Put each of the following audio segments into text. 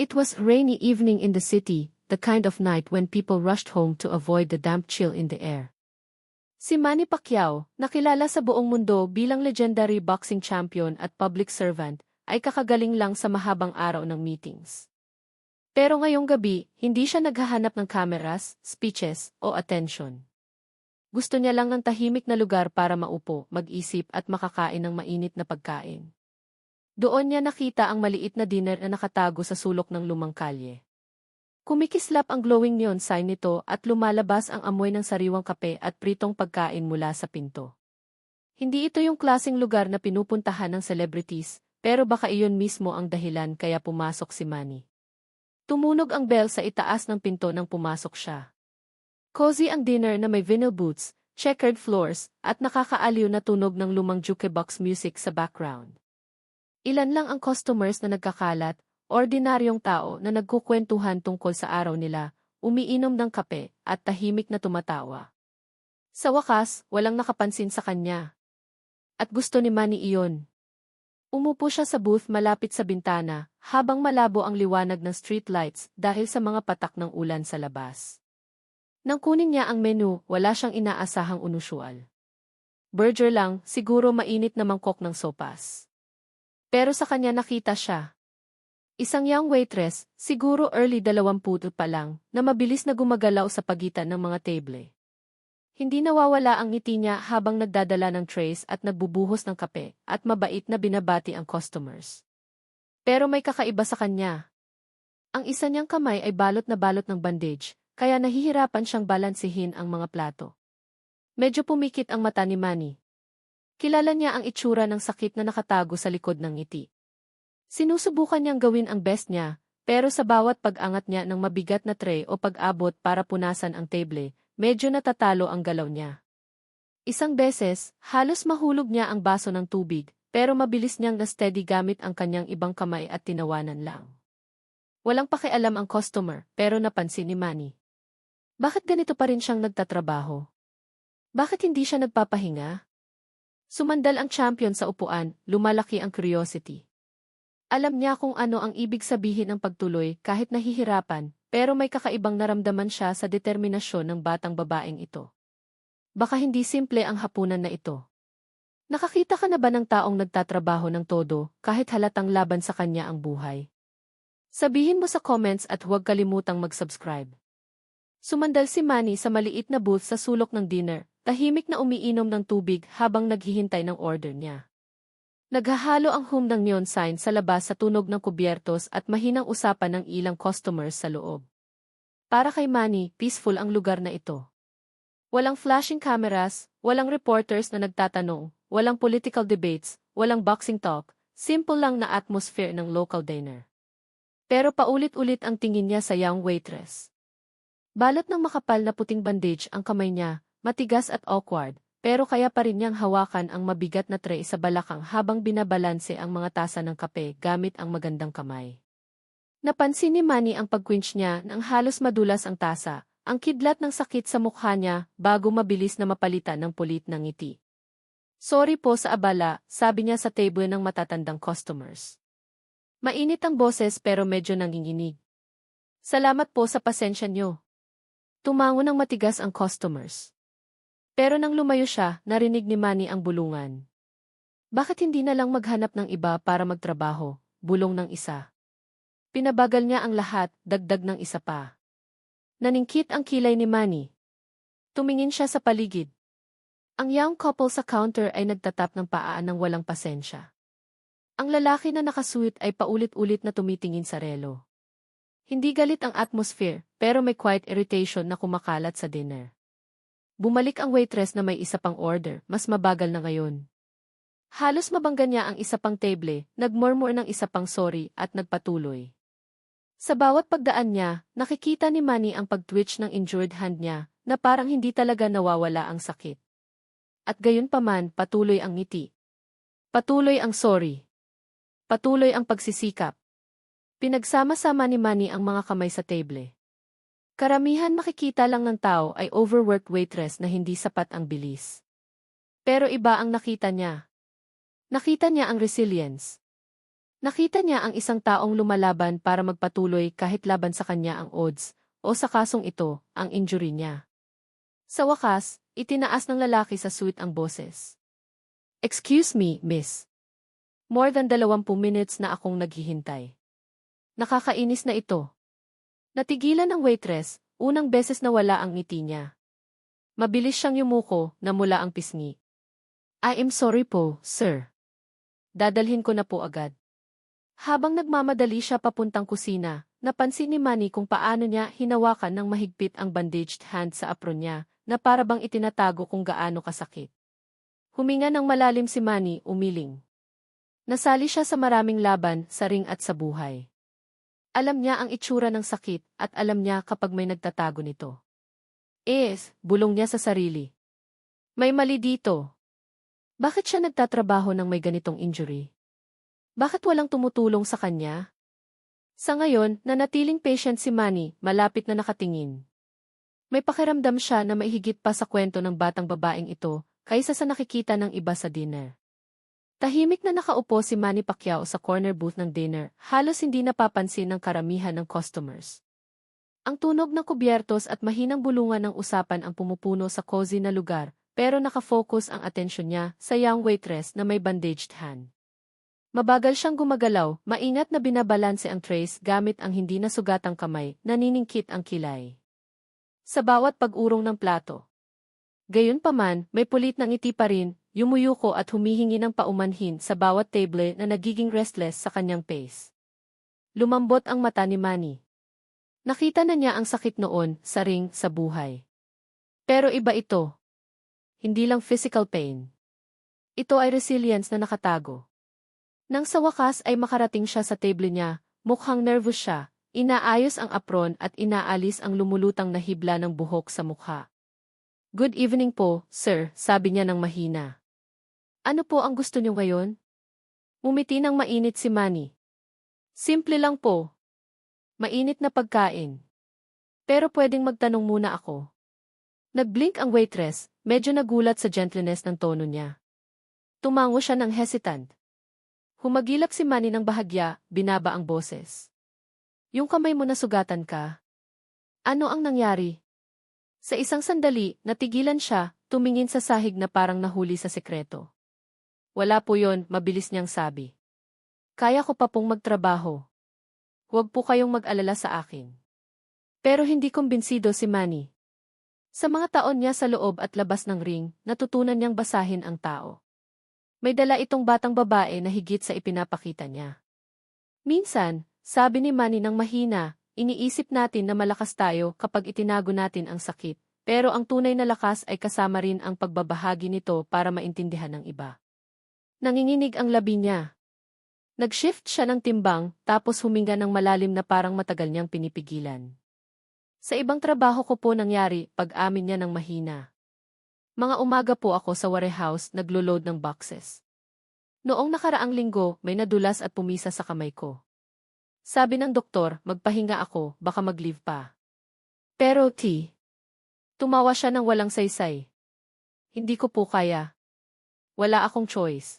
It was a rainy evening in the city, the kind of night when people rushed home to avoid the damp chill in the air. Si Manny Pacquiao, nakilala sa buong mundo bilang legendary boxing champion at public servant, ay kakagaling lang sa mahabang araw ng meetings. Pero ngayong gabi, hindi siya naghahanap ng cameras, speeches, o attention. Gusto niya lang ng tahimik na lugar para maupo, mag-isip at makakain ng mainit na pagkain. Doon niya nakita ang maliit na dinner na nakatago sa sulok ng lumang kalye. Kumikislap ang glowing neon sign nito at lumalabas ang amoy ng sariwang kape at pritong pagkain mula sa pinto. Hindi ito yung klaseng lugar na pinupuntahan ng celebrities, pero baka iyon mismo ang dahilan kaya pumasok si Manny. Tumunog ang bell sa itaas ng pinto nang pumasok siya. Cozy ang dinner na may vinyl boots, checkered floors, at nakakaaliw na tunog ng lumang jukebox music sa background. Ilan lang ang customers na nagkakalat, ordinaryong tao na nagkukwentuhan tungkol sa araw nila, umiinom ng kape, at tahimik na tumatawa. Sa wakas, walang nakapansin sa kanya. At gusto ni Manny iyon. Umupo siya sa booth malapit sa bintana, habang malabo ang liwanag ng streetlights dahil sa mga patak ng ulan sa labas. Nang kunin niya ang menu, wala siyang inaasahang unusual. Burger lang, siguro mainit na mangkok ng sopas. Pero sa kanya nakita siya. Isang young waitress, siguro early 20 pa lang, na mabilis na gumagalaw sa pagitan ng mga table. Hindi nawawala ang ngiti niya habang nagdadala ng trays at nagbubuhos ng kape, at mabait na binabati ang customers. Pero may kakaiba sa kanya. Ang isa niyang kamay ay balot ng bandage, kaya nahihirapan siyang balansihin ang mga plato. Medyo pumikit ang mata ni Manny. Kilala niya ang itsura ng sakit na nakatago sa likod ng ngiti. Sinusubukan niyang gawin ang best niya, pero sa bawat pag-angat niya ng mabigat na tray o pag-abot para punasan ang table, medyo natatalo ang galaw niya. Isang beses, halos mahulog niya ang baso ng tubig, pero mabilis niyang na-steady gamit ang kanyang ibang kamay at tinawanan lang. Walang pakialam ang customer, pero napansin ni Manny. Bakit ganito pa rin siyang nagtatrabaho? Bakit hindi siya nagpapahinga? Sumandal ang champion sa upuan, lumalaki ang curiosity. Alam niya kung ano ang ibig sabihin ng pagtuloy kahit nahihirapan, pero may kakaibang naramdaman siya sa determinasyon ng batang babaeng ito. Baka hindi simple ang hapunan na ito. Nakakita ka na ba ng taong nagtatrabaho ng todo kahit halatang laban sa kanya ang buhay? Sabihin mo sa comments at huwag kalimutang mag-subscribe. Sumandal si Manny sa maliit na booth sa sulok ng dinner, tahimik na umiinom ng tubig habang naghihintay ng order niya. Naghahalo ang hum ng neon sign sa labas sa tunog ng kubyertos at mahinang usapan ng ilang customers sa loob. Para kay Manny, peaceful ang lugar na ito. Walang flashing cameras, walang reporters na nagtatanong, walang political debates, walang boxing talk, simple lang na atmosphere ng local dinner. Pero paulit-ulit ang tingin niya sa young waitress. Balot ng makapal na puting bandage ang kamay niya, matigas at awkward, pero kaya pa rin niyang hawakan ang mabigat na tray sa balakang habang binabalanse ang mga tasa ng kape gamit ang magandang kamay. Napansin ni Manny ang pag-quench niya nang halos madulas ang tasa, ang kidlat ng sakit sa mukha niya bago mabilis na mapalitan ng pulit ng ngiti. Sorry po sa abala, sabi niya sa table ng matatandang customers. Mainit ang boses pero medyo nanginginig. Salamat po sa pasensya niyo. Tumango ng matigas ang customers. Pero nang lumayo siya, narinig ni Manny ang bulungan. Bakit hindi na lang maghanap ng iba para magtrabaho, bulong ng isa. Pinabagal niya ang lahat, dagdag ng isa pa. Naningkit ang kilay ni Manny. Tumingin siya sa paligid. Ang young couple sa counter ay nagtatap ng paa ng walang pasensya. Ang lalaki na nakasuit ay paulit-ulit na tumitingin sa relo. Hindi galit ang atmosphere, pero may quiet irritation na kumakalat sa dinner. Bumalik ang waitress na may isa pang order, mas mabagal na ngayon. Halos mabangga niya ang isa pang table, nagmurmur ng isa pang sorry at nagpatuloy. Sa bawat pagdaan niya, nakikita ni Manny ang pag-twitch ng injured hand niya, na parang hindi talaga nawawala ang sakit. At gayon paman, patuloy ang ngiti. Patuloy ang sorry. Patuloy ang pagsisikap. Pinagsama-sama ni Manny ang mga kamay sa table. Karamihan makikita lang ng tao ay overworked waitress na hindi sapat ang bilis. Pero iba ang nakita niya. Nakita niya ang resilience. Nakita niya ang isang taong lumalaban para magpatuloy kahit laban sa kanya ang odds, o sa kasong ito, ang injury niya. Sa wakas, itinaas ng lalaki sa suite ang boses. "Excuse me, miss. More than 20 minutes na akong naghihintay. Nakakainis na ito." Natigilan ng waitress, unang beses na wala ang ngiti niya. Mabilis siyang yumuko, na mula ang pisngi. "I am sorry po, sir. Dadalhin ko na po agad." Habang nagmamadali siya papuntang kusina, napansin ni Manny kung paano niya hinawakan ng mahigpit ang bandaged hand sa apron niya, na para bang itinatago kung gaano kasakit. Huminga ng malalim si Manny, umiling. Nasali siya sa maraming laban, sa ring at sa buhay. Alam niya ang itsura ng sakit, at alam niya kapag may nagtatago nito. Bulong niya sa sarili. May mali dito. Bakit siya nagtatrabaho ng may ganitong injury? Bakit walang tumutulong sa kanya? Sa ngayon, nanatiling patient si Manny, malapit na nakatingin. May pakiramdam siya na maihigit pa sa kwento ng batang babaeng ito, kaysa sa nakikita ng iba sa dinner. Tahimik na nakaupo si Manny Pacquiao sa corner booth ng dinner, halos hindi napapansin ng karamihan ng customers. Ang tunog ng kubyertos at mahinang bulungan ng usapan ang pumupuno sa cozy na lugar, pero nakafocus ang atensyon niya sa young waitress na may bandaged hand. Mabagal siyang gumagalaw, maingat na binabalanse ang trays gamit ang hindi nasugatang kamay, naniningkit ang kilay sa bawat pag-urong ng plato. Gayunpaman, may pulit na ngiti pa rin, yumuyuko at humihingi ng paumanhin sa bawat table na nagiging restless sa kanyang pace. Lumambot ang mata ni Manny. Nakita na niya ang sakit noon, sa ring, sa buhay. Pero iba ito. Hindi lang physical pain. Ito ay resilience na nakatago. Nang sa wakas ay makarating siya sa table niya, mukhang nervous siya, inaayos ang apron at inaalis ang lumulutang na hibla ng buhok sa mukha. "Good evening po, sir," sabi niya ng mahina. "Ano po ang gusto niyo ngayon?" Umiti ng mainit si Manny. "Simple lang po. Mainit na pagkain. Pero pwedeng magtanong muna ako." Nagblink ang waitress, medyo nagulat sa gentleness ng tono niya. Tumango siya ng hesitant. Humagilap si Manny ng bahagya, binaba ang boses. "Yung kamay mo nasugatan ka? Ano ang nangyari?" Sa isang sandali, natigilan siya, tumingin sa sahig na parang nahuli sa sekreto. "Wala po yon," mabilis niyang sabi. "Kaya ko pa pong magtrabaho. Huwag po kayong mag-alala sa akin." Pero hindi kumbinsido si Manny. Sa mga taon niya sa loob at labas ng ring, natutunan niyang basahin ang tao. May dala itong batang babae na higit sa ipinapakita niya. Minsan, sabi ni Manny ng mahina, iniisip natin na malakas tayo kapag itinago natin ang sakit, pero ang tunay na lakas ay kasama rin ang pagbabahagi nito para maintindihan ng iba. Nanginginig ang labi niya. Nag-shift siya ng timbang, tapos huminga ng malalim na parang matagal niyang pinipigilan. "Sa ibang trabaho ko po nangyari," pag-amin niya ng mahina. "Mga umaga po ako sa warehouse naglo-load ng boxes. Noong nakaraang linggo, may nadulas at pumisa sa kamay ko. Sabi ng doktor, magpahinga ako, baka mag-leave pa. Pero tumawa siya ng walang saysay. Hindi ko po kaya. Wala akong choice."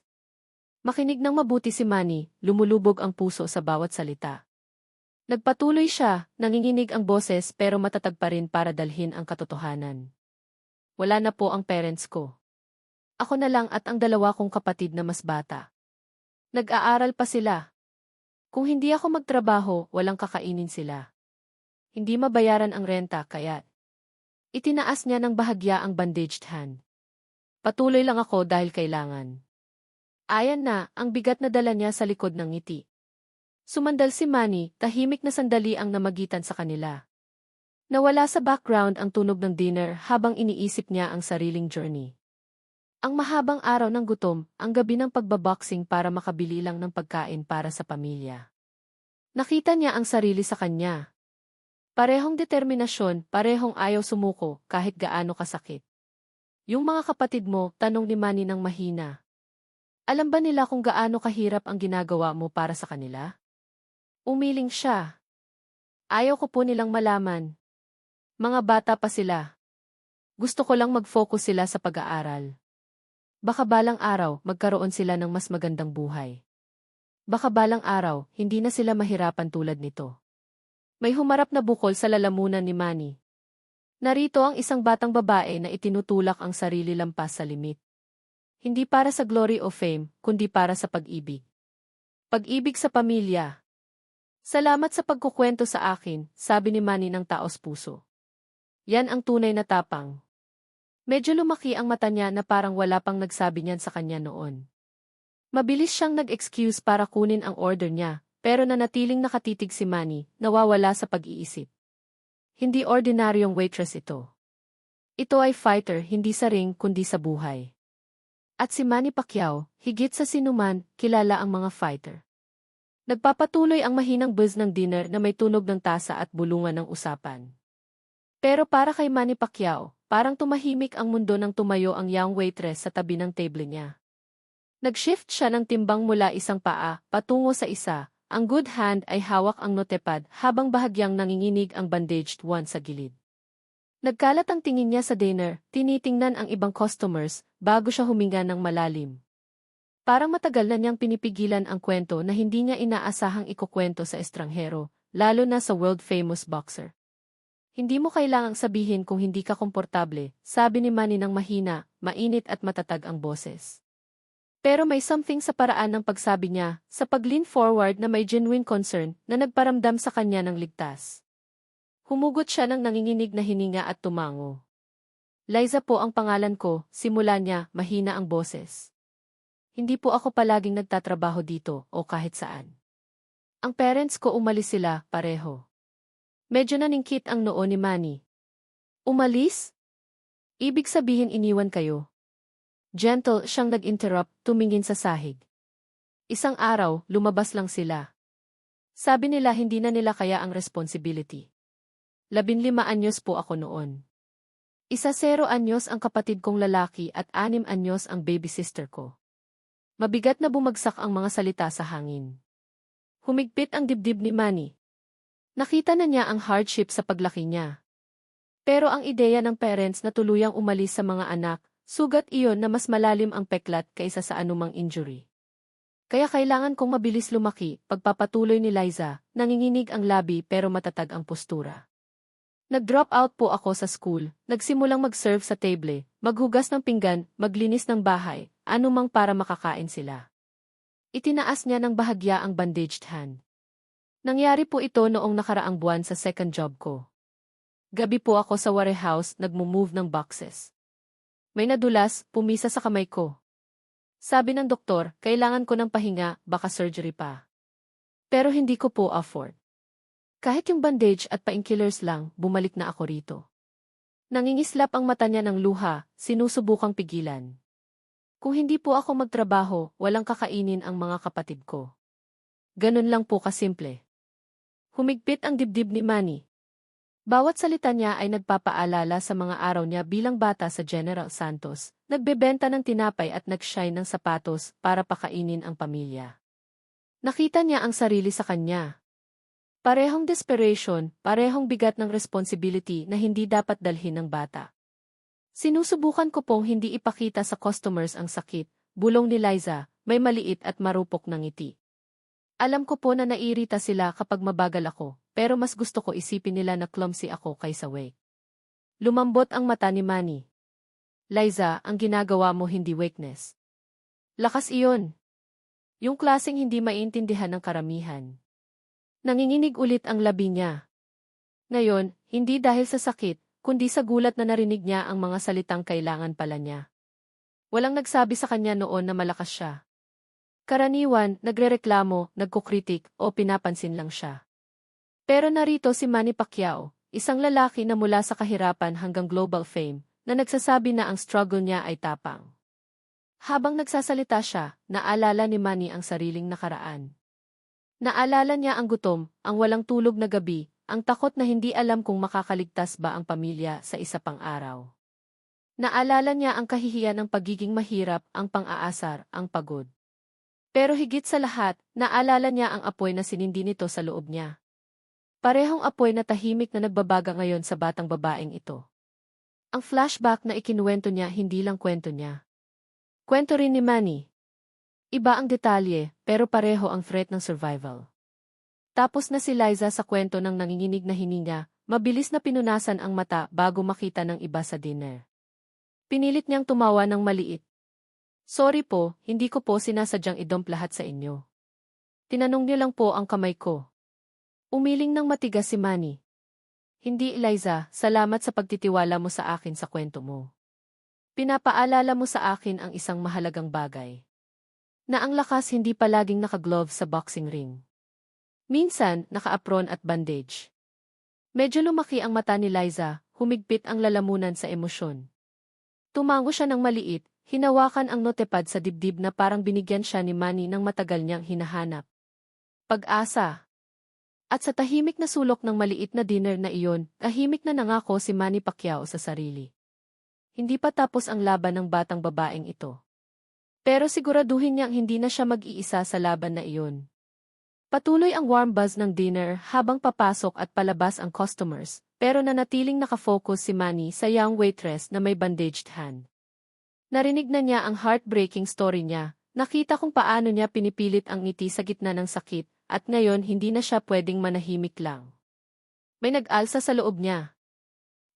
Makinig ng mabuti si Manny, lumulubog ang puso sa bawat salita. Nagpatuloy siya, nanginginig ang boses pero matatag pa rin para dalhin ang katotohanan. "Wala na po ang parents ko. Ako na lang at ang 2 kong kapatid na mas bata. Nag-aaral pa sila. Kung hindi ako magtrabaho, walang kakainin sila. Hindi mabayaran ang renta kaya..." Itinaas niya ng bahagya ang bandaged hand. "Patuloy lang ako dahil kailangan." Ayan na, ang bigat na dala niya sa likod ng ngiti. Sumandal si Manny, tahimik na sandali ang namagitan sa kanila. Nawala sa background ang tunog ng dinner habang iniisip niya ang sariling journey. Ang mahabang araw ng gutom, ang gabi ng pagbaboxing para makabili lang ng pagkain para sa pamilya. Nakita niya ang sarili sa kanya. Parehong determinasyon, parehong ayaw sumuko kahit gaano kasakit. "Yung mga kapatid mo," tanong ni Manny ng mahina. "Alam ba nila kung gaano kahirap ang ginagawa mo para sa kanila?" Umiling siya. "Ayaw ko po nilang malaman. Mga bata pa sila. Gusto ko lang mag-focus sila sa pag-aaral. Baka balang araw magkaroon sila ng mas magandang buhay." Baka balang araw, hindi na sila mahirapan tulad nito. May humarap na bukol sa lalamunan ni Manny. Narito ang isang batang babae na itinutulak ang sarili lampas sa limit. Hindi para sa glory o fame, kundi para sa pag-ibig. Pag-ibig sa pamilya. Salamat sa pagkukwento sa akin, sabi ni Manny ng taos puso. Yan ang tunay na tapang. Medyo lumaki ang mata niya na parang wala pang nagsabi niyan sa kanya noon. Mabilis siyang nag-excuse para kunin ang order niya, pero nanatiling nakatitig si Manny, nawawala sa pag-iisip. Hindi ordinaryong waitress ito. Ito ay fighter hindi sa ring kundi sa buhay. At si Manny Pacquiao, higit sa sinuman, kilala ang mga fighter. Nagpapatuloy ang mahinang buzz ng dinner na may tunog ng tasa at bulungan ng usapan. Pero para kay Manny Pacquiao, parang tumahimik ang mundo nang tumayo ang young waitress sa tabi ng table niya. Nag-shift siya ng timbang mula isang paa, patungo sa isa. Ang good hand ay hawak ang notepad habang bahagyang nanginginig ang bandaged one sa gilid. Nagkalat ang tingin niya sa dinner, tinitingnan ang ibang customers, bago siya huminga ng malalim. Parang matagal na niyang pinipigilan ang kwento na hindi niya inaasahang ikukwento sa estranghero, lalo na sa world-famous boxer. Hindi mo kailangang sabihin kung hindi ka komportable, sabi ni Manny ng mahina, mainit at matatag ang boses. Pero may something sa paraan ng pagsabi niya, sa pag-lean forward na may genuine concern na nagparamdam sa kanya ng ligtas. Humugot siya ng nanginginig na hininga at tumango. Liza po ang pangalan ko, simula niya, mahina ang boses. Hindi po ako palaging nagtatrabaho dito o kahit saan. Ang parents ko umalis sila, pareho. Medyo naningkit ang noo ni Manny. Umalis? Ibig sabihin iniwan kayo. Gentle siyang nag-interrupt, tumingin sa sahig. Isang araw, lumabas lang sila. Sabi nila hindi na nila kaya ang responsibility. 15 anyos po ako noon. 10 anyos ang kapatid kong lalaki at 6 anyos ang baby sister ko. Mabigat na bumagsak ang mga salita sa hangin. Humigpit ang dibdib ni Manny. Nakita na niya ang hardship sa paglaki niya. Pero ang ideya ng parents na tuluyang umalis sa mga anak, sugat iyon na mas malalim ang peklat kaysa sa anumang injury. Kaya kailangan kong mabilis lumaki, pagpapatuloy ni Liza, nanginginig ang labi pero matatag ang postura. Nag-drop out po ako sa school, nagsimulang mag-serve sa table, maghugas ng pinggan, maglinis ng bahay, anumang para makakain sila. Itinaas niya ng bahagya ang bandaged hand. Nangyari po ito noong nakaraang buwan sa second job ko. Gabi po ako sa warehouse, nagmo-move ng boxes. May nadulas, pumisa sa kamay ko. Sabi ng doktor, kailangan ko ng pahinga, baka surgery pa. Pero hindi ko po afford. Kahit yung bandage at painkillers lang, bumalik na ako rito. Nangingislap ang mata niya ng luha, sinusubukang pigilan. Kung hindi po ako magtrabaho, walang kakainin ang mga kapatid ko. Ganun lang po kasimple. Humigpit ang dibdib ni Manny. Bawat salita niya ay nagpapaalala sa mga araw niya bilang bata sa General Santos, nagbebenta ng tinapay at nag-shine ng sapatos para pakainin ang pamilya. Nakita niya ang sarili sa kanya. Parehong desperation, parehong bigat ng responsibility na hindi dapat dalhin ng bata. Sinusubukan ko pong hindi ipakita sa customers ang sakit, bulong ni Liza, may maliit at marupok na ngiti. Alam ko po na naiirita sila kapag mabagal ako. Pero mas gusto ko isipin nila na clumsy ako kaysa weak. Lumambot ang mata ni Manny. Liza, ang ginagawa mo hindi weakness. Lakas iyon. Yung klaseng hindi maintindihan ng karamihan. Nanginginig ulit ang labi niya. Ngayon, hindi dahil sa sakit, kundi sa gulat na narinig niya ang mga salitang kailangan pala niya. Walang nagsabi sa kanya noon na malakas siya. Karaniwan, nagrereklamo, nagkukritik, o pinapansin lang siya. Pero narito si Manny Pacquiao, isang lalaki na mula sa kahirapan hanggang global fame, na nagsasabi na ang struggle niya ay tapang. Habang nagsasalita siya, naalala ni Manny ang sariling nakaraan. Naalala niya ang gutom, ang walang tulog na gabi, ang takot na hindi alam kung makakaligtas ba ang pamilya sa isa pang araw. Naalala niya ang kahihiyan ng pagiging mahirap, ang pang-aasar, ang pagod. Pero higit sa lahat, naalala niya ang apoy na sinindi nito sa loob niya. Parehong apoy na tahimik na nagbabaga ngayon sa batang babaeng ito. Ang flashback na ikinuwento niya hindi lang kwento niya. Kwento rin ni Manny. Iba ang detalye, pero pareho ang threat ng survival. Tapos na si Liza sa kwento ng nanginginig na hininga, mabilis na pinunasan ang mata bago makita ng iba sa dinner. Pinilit niyang tumawa ng maliit. Sorry po, hindi ko po sinasadyang idump lahat sa inyo. Tinanong niyo lang po ang kamay ko. Umiling ng matigas si Manny. Hindi, Liza, salamat sa pagtitiwala mo sa akin sa kwento mo. Pinapaalala mo sa akin ang isang mahalagang bagay. Na ang lakas hindi palaging nakaglove sa boxing ring. Minsan, naka-apron at bandage. Medyo lumaki ang mata ni Liza, humigpit ang lalamunan sa emosyon. Tumango siya ng maliit, hinawakan ang notepad sa dibdib na parang binigyan siya ni Manny ng matagal niyang hinahanap. Pag-asa. At sa tahimik na sulok ng maliit na dinner na iyon, tahimik na nangako si Manny Pacquiao sa sarili. Hindi pa tapos ang laban ng batang babaeng ito. Pero siguraduhin niyang hindi na siya mag-iisa sa laban na iyon. Patuloy ang warm buzz ng dinner habang papasok at palabas ang customers, pero nanatiling nakafocus si Manny sa young waitress na may bandaged hand. Narinig na niya ang heartbreaking story niya, nakita kung paano niya pinipilit ang ngiti sa gitna ng sakit, at ngayon hindi na siya pwedeng manahimik lang. May nag-alsa sa loob niya.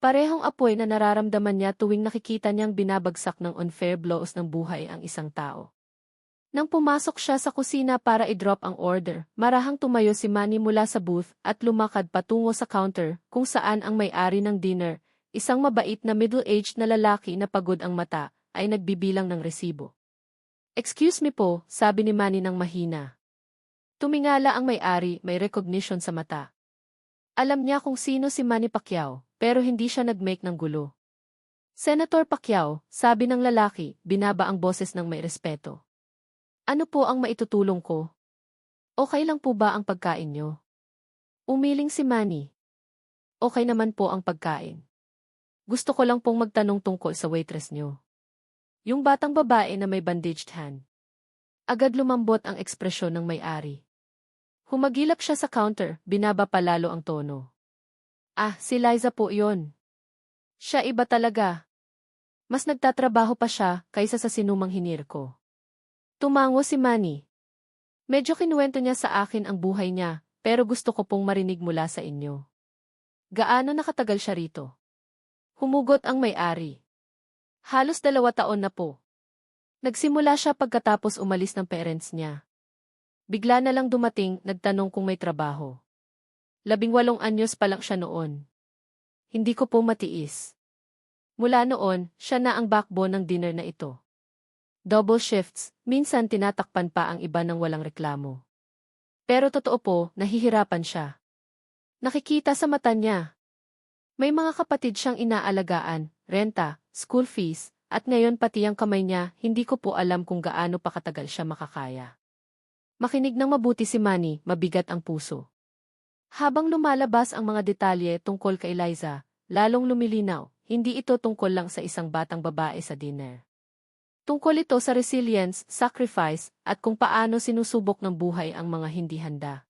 Parehong apoy na nararamdaman niya tuwing nakikita niyang binabagsak ng unfair blows ng buhay ang isang tao. Nang pumasok siya sa kusina para i-drop ang order, marahang tumayo si Manny mula sa booth at lumakad patungo sa counter kung saan ang may-ari ng dinner, isang mabait na middle-aged na lalaki na pagod ang mata, ay nagbibilang ng resibo. Excuse me po, sabi ni Manny ng mahina. Tumingala ang may-ari, may recognition sa mata. Alam niya kung sino si Manny Pacquiao, pero hindi siya nag-make ng gulo. Senator Pacquiao, sabi ng lalaki, binaba ang boses ng may respeto. Ano po ang maitutulong ko? Okay lang po ba ang pagkain niyo? Umiling si Manny. Okay naman po ang pagkain. Gusto ko lang pong magtanong tungkol sa waitress niyo. Yung batang babae na may bandaged hand. Agad lumambot ang ekspresyon ng may-ari. Humagilap siya sa counter, binaba palalo ang tono. Ah, si Liza po yon. Siya iba talaga. Mas nagtatrabaho pa siya kaysa sa sinumang hinir ko. Tumango si Manny. Medyo kinuwento niya sa akin ang buhay niya, pero gusto ko pong marinig mula sa inyo. Gaano nakatagal siya rito? Humugot ang may-ari. Halos 2 taon na po. Nagsimula siya pagkatapos umalis ng parents niya. Bigla na lang dumating, nagtanong kung may trabaho. 18 anyos pa lang siya noon. Hindi ko po matiis. Mula noon, siya na ang backbone ng dinner na ito. Double shifts, minsan tinatakpan pa ang iba ng walang reklamo. Pero totoo po, nahihirapan siya. Nakikita sa mata niya. May mga kapatid siyang inaalagaan, renta, school fees, at ngayon pati ang kamay niya, hindi ko po alam kung gaano pa katagal siya makakaya. Makinig ng mabuti si Manny, mabigat ang puso. Habang lumalabas ang mga detalye tungkol kay Liza, lalong lumilinaw, hindi ito tungkol lang sa isang batang babae sa dinner. Tungkol ito sa resilience, sacrifice, at kung paano sinusubok ng buhay ang mga hindi handa.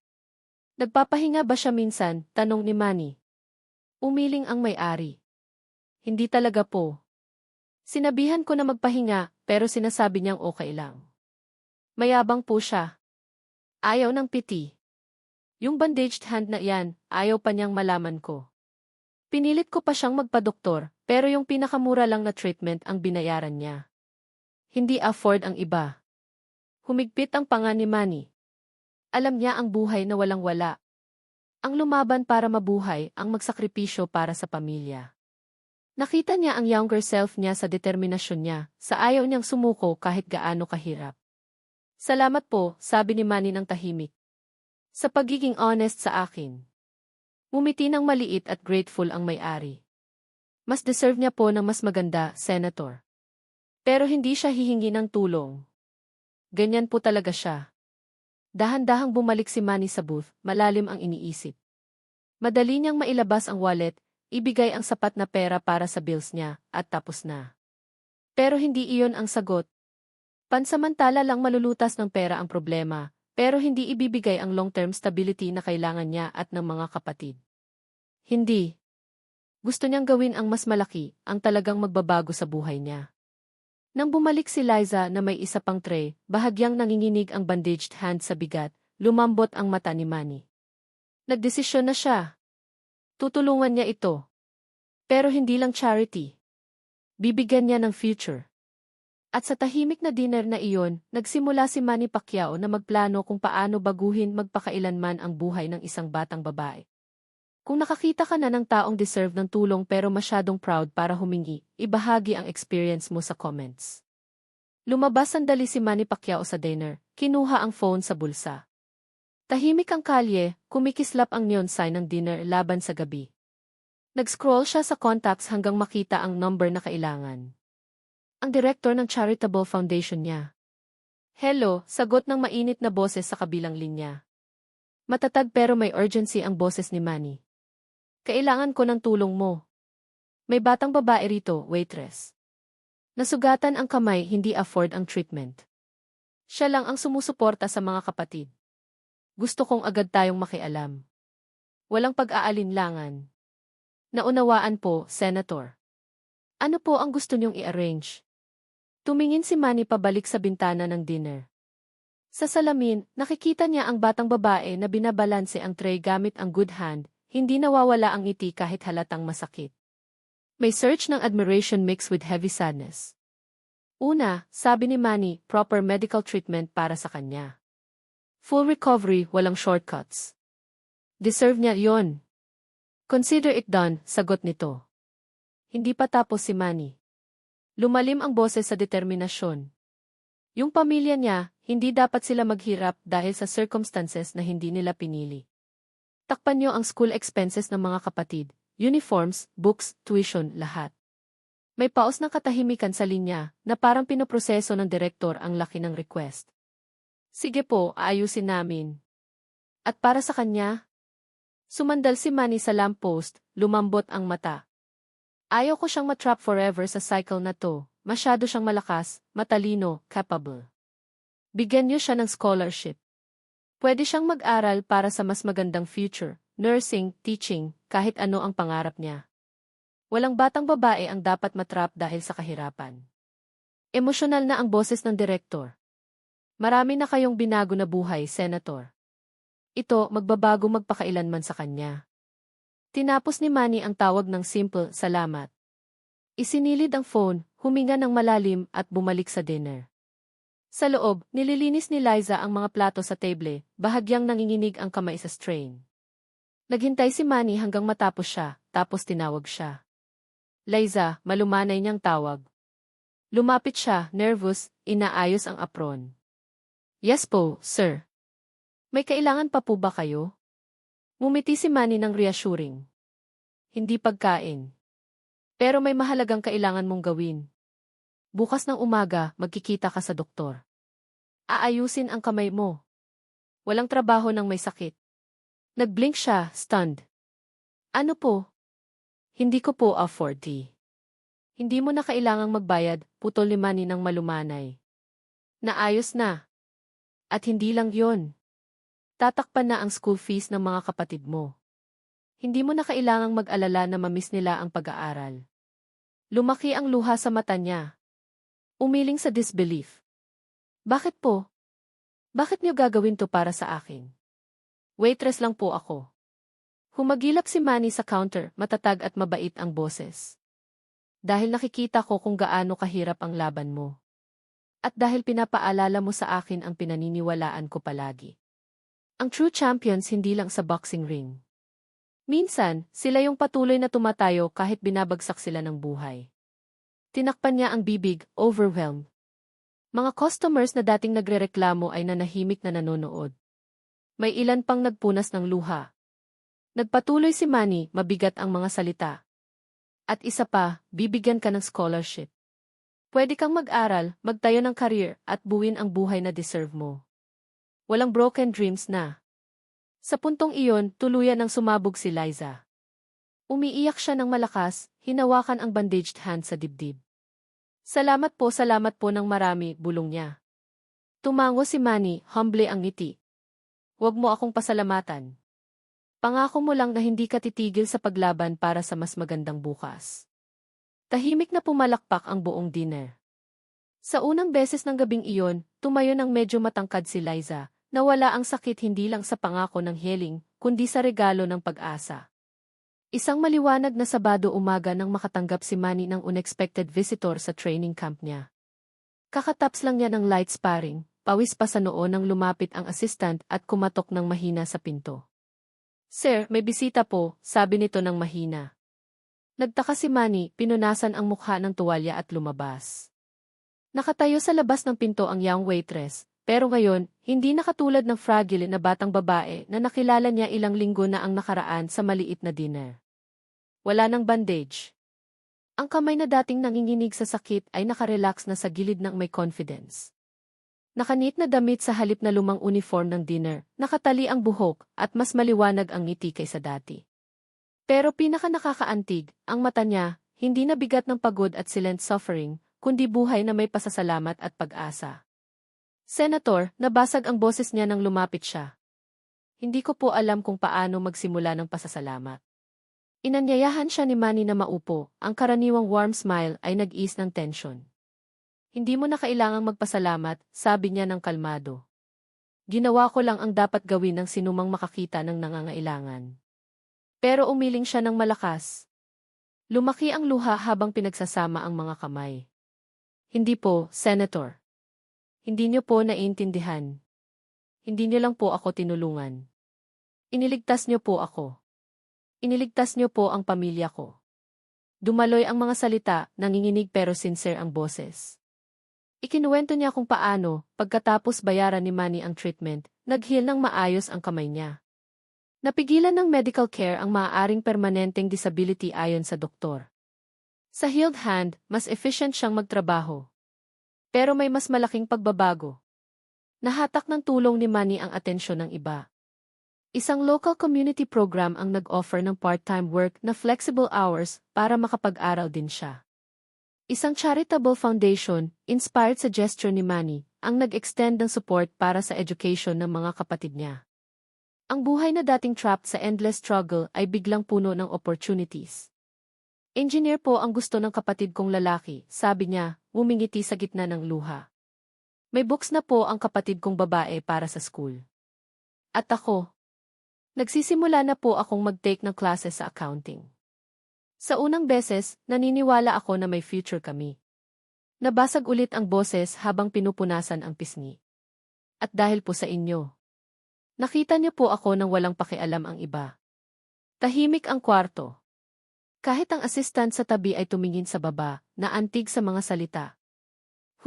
Nagpapahinga ba siya minsan? Tanong ni Manny. Umiling ang may-ari. Hindi talaga po. Sinabihan ko na magpahinga, pero sinasabi niyang okay lang. Mayabang po siya. Ayaw ng piti. Yung bandaged hand na yan, ayaw pa niyang malaman ko. Pinilit ko pa siyang magpadoktor, pero yung pinakamura lang na treatment ang binayaran niya. Hindi afford ang iba. Humigpit ang panga ni Manny. Alam niya ang buhay na walang-wala. Ang lumaban para mabuhay, ang magsakripisyo para sa pamilya. Nakita niya ang younger self niya sa determinasyon niya, sa ayaw niyang sumuko kahit gaano kahirap. Salamat po, sabi ni Manny ng tahimik. Sa pagiging honest sa akin. Ngumiti ng maliit at grateful ang may-ari. Mas deserve niya po ng mas maganda, Senator. Pero hindi siya hihingi ng tulong. Ganyan po talaga siya. Dahan-dahang bumalik si Manny sa booth, malalim ang iniisip. Madali niyang mailabas ang wallet, ibigay ang sapat na pera para sa bills niya, at tapos na. Pero hindi iyon ang sagot. Pansamantala lang malulutas ng pera ang problema, pero hindi ibibigay ang long-term stability na kailangan niya at ng mga kapatid. Hindi. Gusto niyang gawin ang mas malaki, ang talagang magbabago sa buhay niya. Nang bumalik si Liza na may isa pang tray, bahagyang nanginginig ang bandaged hand sa bigat, lumambot ang mata ni Manny. Nagdesisyon na siya. Tutulungan niya ito. Pero hindi lang charity. Bibigyan niya ng future. At sa tahimik na dinner na iyon, nagsimula si Manny Pacquiao na magplano kung paano baguhin magpakailanman ang buhay ng isang batang babae. Kung nakakita ka na ng taong deserve ng tulong pero masyadong proud para humingi, ibahagi ang experience mo sa comments. Lumabas sandali si Manny Pacquiao sa dinner, kinuha ang phone sa bulsa. Tahimik ang kalye, kumikislap ang neon sign ng dinner laban sa gabi. Nag-scroll siya sa contacts hanggang makita ang number na kailangan. Ang direktor ng charitable foundation niya. Hello, sagot ng mainit na boses sa kabilang linya. Matatag pero may urgency ang boses ni Manny. Kailangan ko ng tulong mo. May batang babae rito, waitress. Nasugatan ang kamay, hindi afford ang treatment. Siya lang ang sumusuporta sa mga kapatid. Gusto kong agad tayong makialam. Walang pag-aalinlangan. Naunawaan po, Senator. Ano po ang gusto niyong i-arrange? Tumingin si Manny pabalik sa bintana ng dinner. Sa salamin, nakikita niya ang batang babae na binabalanse ang tray gamit ang good hand, hindi nawawala ang ngiti kahit halatang masakit. May surge ng admiration mixed with heavy sadness. Una, sabi ni Manny, proper medical treatment para sa kanya. Full recovery, walang shortcuts. Deserve niya yon. Consider it done, sagot nito. Hindi pa tapos si Manny. Lumalim ang boses sa determinasyon. Yung pamilya niya, hindi dapat sila maghirap dahil sa circumstances na hindi nila pinili. Takpan niyo ang school expenses ng mga kapatid, uniforms, books, tuition, lahat. May paos ng katahimikan sa linya na parang pinoproseso ng direktor ang laki ng request. Sige po, aayusin namin. At para sa kanya? Sumandal si Manny sa lamppost, lumambot ang mata. Ayaw ko siyang matrap forever sa cycle na to, masyado siyang malakas, matalino, capable. Bigyan niyo siya ng scholarship. Pwede siyang mag-aral para sa mas magandang future, nursing, teaching, kahit ano ang pangarap niya. Walang batang babae ang dapat matrap dahil sa kahirapan. Emosyonal na ang boses ng direktor. Marami na kayong binago na buhay, Senator. Ito, magbabago magpakailanman sa kanya. Tinapos ni Manny ang tawag ng simple, salamat. Isinilid ang phone, huminga ng malalim at bumalik sa dinner. Sa loob, nililinis ni Liza ang mga plato sa table, bahagyang nanginginig ang kamay sa strain. Naghintay si Manny hanggang matapos siya, tapos tinawag siya. Liza, malumanay niyang tawag. Lumapit siya, nervous, inaayos ang apron. Yes po, sir. May kailangan pa po ba kayo? Ngumiti si Manny ng reassuring. Hindi pagkain. Pero may mahalagang kailangan mong gawin. Bukas ng umaga, magkikita ka sa doktor. Aayusin ang kamay mo. Walang trabaho ng may sakit. Nagblink siya, stunned. Ano po? Hindi ko po afford. Hindi mo na kailangang magbayad, putol ni Manny ng malumanay. Naayos na. At hindi lang yon. Tatakpan na ang school fees ng mga kapatid mo. Hindi mo na kailangang mag-alala na mamiss nila ang pag-aaral. Lumaki ang luha sa mata niya. Umiling sa disbelief. Bakit po? Bakit niyo gagawin to para sa akin? Waitress lang po ako. Humagilap si Manny sa counter, matatag at mabait ang boses. Dahil nakikita ko kung gaano kahirap ang laban mo. At dahil pinapaalala mo sa akin ang pinaniniwalaan ko palagi. Ang true champions hindi lang sa boxing ring. Minsan, sila yung patuloy na tumatayo kahit binabagsak sila ng buhay. Tinakpan niya ang bibig, overwhelmed. Mga customers na dating nagrereklamo ay nanahimik na nanonood. May ilan pang nagpunas ng luha. Nagpatuloy si Manny, mabigat ang mga salita. At isa pa, bibigyan ka ng scholarship. Pwede kang mag-aral, magtayo ng career, at buuin ang buhay na deserve mo. Walang broken dreams na. Sa puntong iyon, tuluyan ang sumabog si Liza. Umiiyak siya ng malakas, hinawakan ang bandaged hand sa dibdib. Salamat po ng marami, bulong niya. Tumango si Manny, humble ang ngiti. Huwag mo akong pasalamatan. Pangako mo lang na hindi ka titigil sa paglaban para sa mas magandang bukas. Tahimik na pumalakpak ang buong dinner. Sa unang beses ng gabing iyon, tumayo ng medyo matangkad si Liza, nawala ang sakit hindi lang sa pangako ng healing, kundi sa regalo ng pag-asa. Isang maliwanag na Sabado umaga nang makatanggap si Manny ng unexpected visitor sa training camp niya. Kakataps lang niya ng light sparring, pawis pa sa noo nang lumapit ang assistant at kumatok ng mahina sa pinto. "Sir, may bisita po," sabi nito ng mahina. Nagtaka si Manny, pinunasan ang mukha ng tuwalya at lumabas. Nakatayo sa labas ng pinto ang young waitress, pero ngayon, hindi nakatulad ng fragile na batang babae na nakilala niya ilang linggo na ang nakaraan sa maliit na dinner. Wala ng bandage. Ang kamay na dating nanginginig sa sakit ay nakarelax na sa gilid ng may confidence. Nakanit na damit sa halip na lumang uniform ng dinner, nakatali ang buhok at mas maliwanag ang ngiti kaysa dati. Pero pinaka nakakaantig, ang mata niya, hindi na bigat ng pagod at silent suffering, kundi buhay na may pasasalamat at pag-asa. "Senator," nabasag ang boses niya nang lumapit siya. "Hindi ko po alam kung paano magsimula ng pasasalamat." Inanyayahan siya ni Manny na maupo, ang karaniwang warm smile ay nag-ease ng tension. "Hindi mo na kailangang magpasalamat," sabi niya ng kalmado. "Ginawa ko lang ang dapat gawin ng sinumang makakita ng nangangailangan." Pero umiling siya ng malakas. Lumaki ang luha habang pinagsasama ang mga kamay. "Hindi po, Senator. Hindi niyo po naiintindihan. Hindi niyo lang po ako tinulungan. Iniligtas niyo po ako. Iniligtas niyo po ang pamilya ko." Dumaloy ang mga salita, nanginginig pero sincere ang boses. Ikinuwento niya kung paano, pagkatapos bayaran ni Manny ang treatment, nag-heal ng maayos ang kamay niya. Napigilan ng medical care ang maaaring permanenteng disability ayon sa doktor. Sa healed hand, mas efficient siyang magtrabaho. Pero may mas malaking pagbabago. Nahatak ng tulong ni Manny ang atensyon ng iba. Isang local community program ang nag-offer ng part-time work na flexible hours para makapag-aral din siya. Isang charitable foundation, inspired sa gesture ni Manny, ang nag-extend ng support para sa education ng mga kapatid niya. Ang buhay na dating trapped sa endless struggle ay biglang puno ng opportunities. "Engineer po ang gusto ng kapatid kong lalaki," sabi niya, ngumingiti sa gitna ng luha. "May books na po ang kapatid kong babae para sa school. At ako, nagsisimula na po akong mag-take ng classes sa accounting." Sa unang beses, naniniwala ako na may future kami. Nabasag ulit ang boses habang pinupunasan ang pisngi. "At dahil po sa inyo. Nakita niyo po ako nang walang pakialam ang iba." Tahimik ang kwarto. Kahit ang assistant sa tabi ay tumingin sa baba, naantig sa mga salita.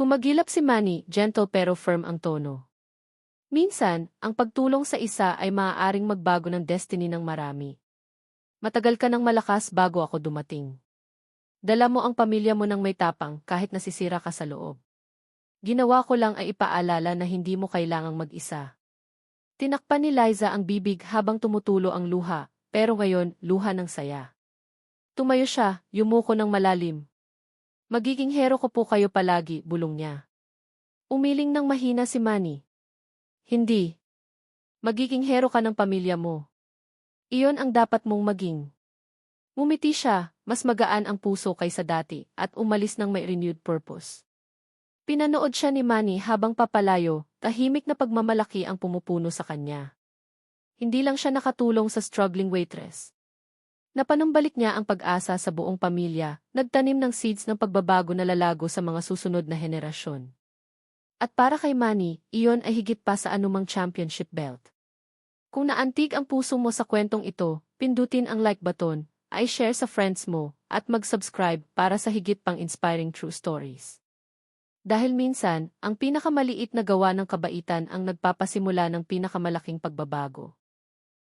Humagilap si Manny, gentle pero firm ang tono. "Minsan, ang pagtulong sa isa ay maaaring magbago ng destiny ng marami. Matagal ka ng malakas bago ako dumating. Dala mo ang pamilya mo ng may tapang kahit nasisira ka sa loob. Ginawa ko lang ay ipaalala na hindi mo kailangang mag-isa." Tinakpan ni Liza ang bibig habang tumutulo ang luha, pero ngayon, luha ng saya. Tumayo siya, yumuko ng malalim. "Magiging hero ko po kayo palagi," bulong niya. Umiling ng mahina si Manny. "Hindi. Magiging hero ka ng pamilya mo. Iyon ang dapat mong maging." Ngumiti siya, mas magaan ang puso kaysa dati, at umalis ng may renewed purpose. Pinanood siya ni Manny habang papalayo, tahimik na pagmamalaki ang pumupuno sa kanya. Hindi lang siya nakatulong sa struggling waitress. Napanumbalik niya ang pag-asa sa buong pamilya, nagtanim ng seeds ng pagbabago na lalago sa mga susunod na henerasyon. At para kay Manny, iyon ay higit pa sa anumang championship belt. Kung naantig ang puso mo sa kwentong ito, pindutin ang like button, i-share sa friends mo, at mag-subscribe para sa higit pang inspiring true stories. Dahil minsan, ang pinakamaliit na gawa ng kabaitan ang nagpapasimula ng pinakamalaking pagbabago.